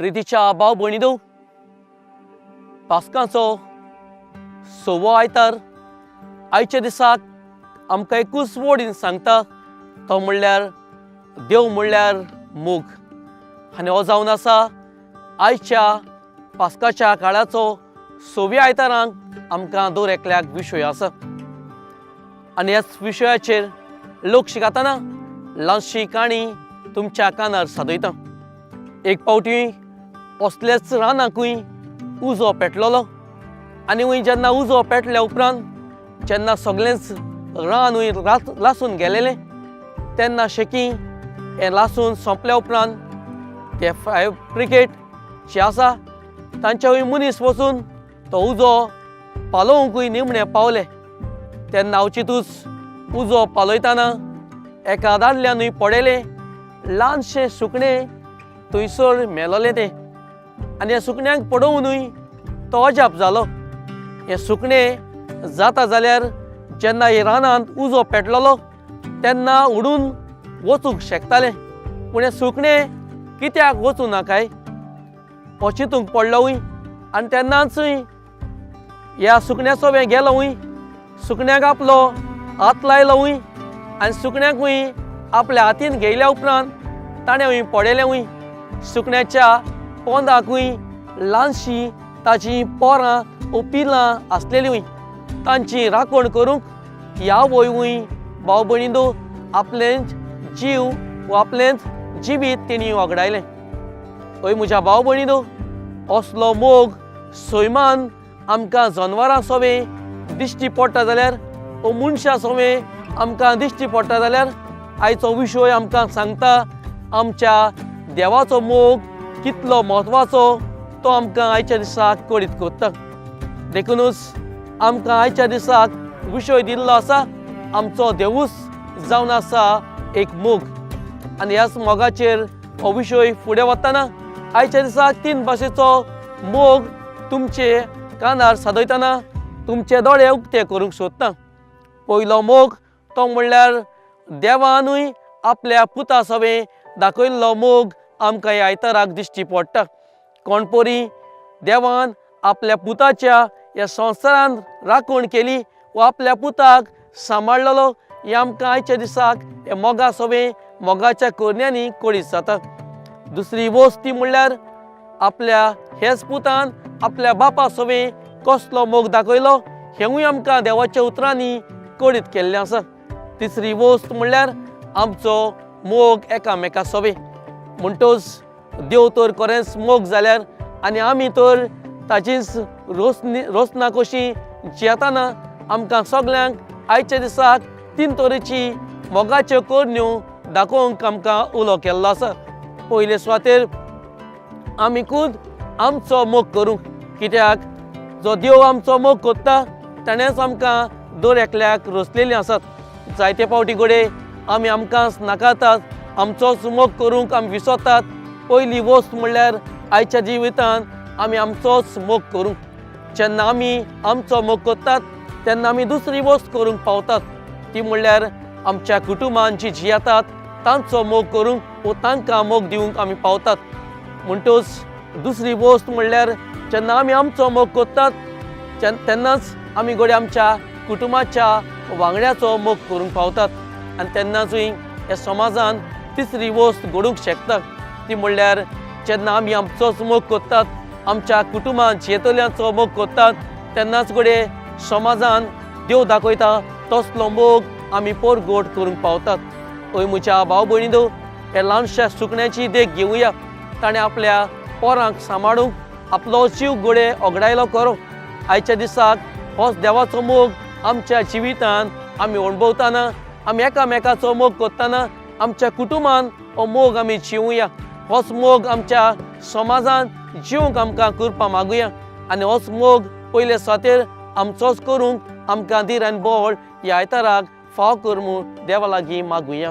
प्रितीच्या भाव भयणीनो, पास्कांचो 6वो आयतार आयच्या दिसाक आमकां एकूच वडीन सांगता तो म्हणल्यार देव म्हणल्यार मोग. आनी हो जावन आसा आयच्या पास्काच्या काळाचो 6व्या आयतारांक आमकां दर एकल्याक विशय आसा. आनी ह्याच विशयाचेर लोक शिकताना ल्हानशी काणी तुमच्या कानार सादयता. एक फावटी असलेच रानाकूय उजो पेटलोलो आनी जेन्ना उजो पेटल्या उपरांत जेन्ना सगळेंच रान लासून गेलेलें तेन्ना शेकी हें लासून सोंपल्या उपरांत ते फायर ब्रिगेड जे आसा तांचे मनीस वचून तो उजो पालोवंकूय निमणे पावले. तेन्ना अवचितूच उजो पालयतना एका दादल्यानूय पडलें ल्हानशें सुकणें थंयसर मेलोलें तें. आनी ह्या सुकण्यांक पळोवनूय तो अजाप जालो. हें सुकणें जाता जाल्यार जेन्ना हे रानांत उजो पेटलोलो तेन्ना उडून वचूंक शकतालें, पूण हें सुकणें कित्याक वचूं ना काय हो चिंतूंक पडलोय. आनी तेन्नाचूय ह्या सुकण्याचो गेलोय, सुकण्याक आपलो हात लायलोय आनी सुकण्याकूय आपल्या हातीन घेयल्या उपरांत ताणें पडलें. सुकण्याच्या पोंदाकूय ल्हानशी ताची पोरां वा पिलां आसलेलीं. तांची राखण करूंक ह्या वय भाव भयणीनो आपलें जीव वा आपलें जिवीत तेणी वगडायलें. हय म्हज्या भाव भयणीनो, असलो मोग सैमान आमकां जनावरां सोबे दिश्टी पडटा जाल्यार वा मनशां सोबे आमकां दिश्टी पडटा जाल्यार आयचो विशय आमकां सांगता आमच्या देवाचो मोग कितलो म्हत्वाचो तो आमकां आयच्या दिसाक कळीत करता. देखूनच आमकां आयच्या दिसाक विशय दिल्लो आसा आमचो देवूच जावन आसा एक मोग. आनी ह्याच मोगाचेर हो विशय फुडें वतना आयच्या दिसाक 3 भाशेचो मोग तुमचे कानार सादयतना तुमचे दोळे उक्ते करूंक सोदता. पयलो मोग तो म्हणल्यार देवानूय आपल्या पुता सोबे दाखयल्लो मोग आमकां ह्या आयताराक दिश्टी पडटा. कोण परी देवान आपल्या पुताच्या ह्या संवसारान राखण केली वा आपल्या पुताक सांबाळलेलो हें आमकां आयच्या दिसाक हे मोगा सोबे मोगाच्या करण्यांनी कळीत जाता. दुसरी वस्त ती म्हणल्यार आपल्या हेच पुतान आपल्या बापा सोबे कसलो मोग दाखयलो हेंवूय आमकां देवाच्या उतरांनी कळीत केल्लें आसा. तिसरी वस्त म्हणल्यार आमचो मोग एकामेका सोबे. म्हणटच देव तर खरेंच मोग जाल्यार आनी आमी तर ताचीच रोसना कशी जियेतना आमकां सगळ्यांक आयच्या दिसाक 3 तरेची मोगाच्यो करण्यो दाखोवंक आमकां उलो केल्लो आसा. पयले सुवातेर आमी खूद आमचो मोग करूंक, कित्याक जो देव आमचो मोग करता ताणेंच आमकां दर एकल्याक रोसलेलीं आसात. जायते फावटी घडये आमी आमकांच नाकारतात, आमचोच मोग करूंक आमी विसरतात. पयली वस्त म्हणल्यार आयच्या जिवितांत आमी आमचोच मोग करूंक. जेन्ना आमी आमचो मोग करतात तेन्ना आमी दुसरी वस्त करूंक पावतात, ती म्हणल्यार आमच्या कुटुंबान जी जियेतात तांचो मोग करूंक वा तांकां मोग दिवंक आमी पावतात. म्हणटच दुसरी वस्त म्हणल्यार जेन्ना आमी आमचो मोग करतात तेन्नाच आमी घडये आमच्या कुटुंबाच्या वांगड्याचो मोग करूंक पावतात. आनी तेन्नाचूय ह्या समाजान तिसरी वस्त घडूंक शकता, ती म्हणल्यार जेन्ना आमी आमचोच मोग करतात, आमच्या कुटुंबान जियेतल्यांचो मोग करतात तेन्नाच घडये समाजान देव दाखयता तसलो मोग आमी परगट करूंक पावतात. हय म्हज्या भाव भयणीनो, हे ल्हानशा सुकण्याची देख घेवया. ताणें आपल्या पोरांक सांबाळूंक आपलो जीव घडये ओगडायलो खरो. आयच्या दिसाक होच देवाचो मोग आमच्या जिवितान आमी अणभवतना, आमी एकामेकाचो मोग करतना आमच्या कुटुंबान हो मोग आमी जिवया. होच मोग आमच्या समाजान जिवंक आमकां करपाक मागुया. आनी होच मोग पयले सुवातेर आमचोच करूंक आमकां धीर आनी बळ ह्या आयताराक फाव कर म्हूण देवा लागीं मागुया.